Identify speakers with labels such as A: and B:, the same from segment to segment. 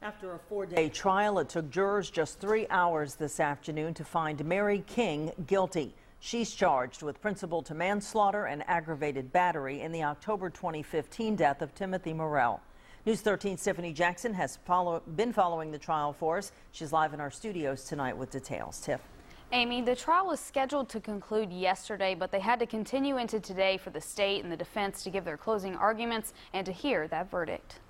A: After a 4-day trial, it took jurors just 3 hours this afternoon to find Mary King guilty. She's charged with principal to manslaughter and aggravated battery in the October 2015 death of Timothy Morrell. News 13's Tiffany Jackson has been following the trial for us. She's live in our studios tonight with details. Tiff.
B: Amy, the trial was scheduled to conclude yesterday, but they had to continue into today for the state and the defense to give their closing arguments and to hear that verdict.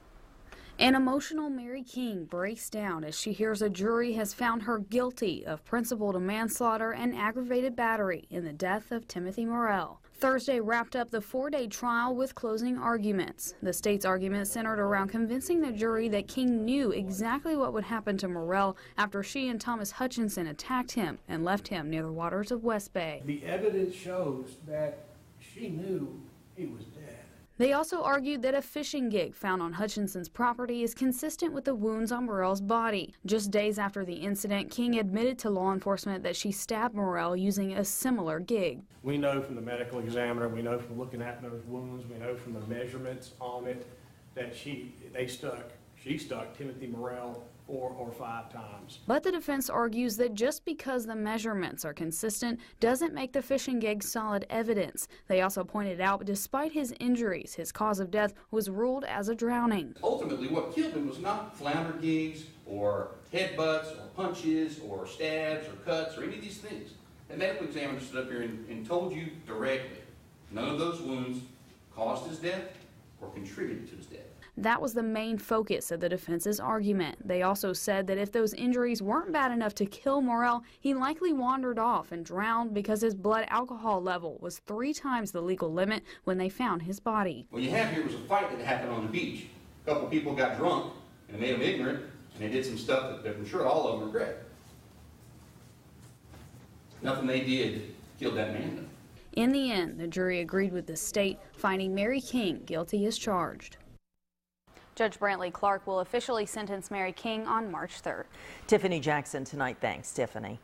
B: An emotional Mary King breaks down as she hears a jury has found her guilty of principal to manslaughter and aggravated battery in the death of Timothy Morrell. Thursday wrapped up the 4-day trial with closing arguments. The state's argument centered around convincing the jury that King knew exactly what would happen to Morrell after she and Thomas Hutchinson attacked him and left him near the waters of West Bay.
C: The evidence shows that she knew he was dead.
B: They also argued that a fishing gig found on Hutchinson's property is consistent with the wounds on Morrell's body. Just days after the incident, King admitted to law enforcement that she stabbed Morrell using a similar gig.
C: We know from the medical examiner, we know from looking at those wounds, we know from the measurements on it that she stuck Timothy Morrell 4 or 5 times.
B: But the defense argues that just because the measurements are consistent doesn't make the fishing gig solid evidence. They also pointed out, despite his injuries, his cause of death was ruled as a drowning.
D: Ultimately, what killed him was not flounder gigs or headbutts or punches or stabs or cuts or any of these things. The medical examiner stood up here and told you directly, none of those wounds caused his death or contributed to his death.
B: That was the main focus of the defense's argument. They also said that if those injuries weren't bad enough to kill Morrell, he likely wandered off and drowned because his blood alcohol level was 3 times the legal limit when they found his body.
D: What you have here was a fight that happened on the beach. A couple people got drunk and made them ignorant, and they did some stuff that I'm sure all of them regret. Nothing they did killed that man, though.
B: In the end, the jury agreed with the state, finding Mary King guilty as charged. Judge Brantley Clark will officially sentence Mary King on March 3rd.
A: Tiffany Jackson tonight. Thanks, Tiffany.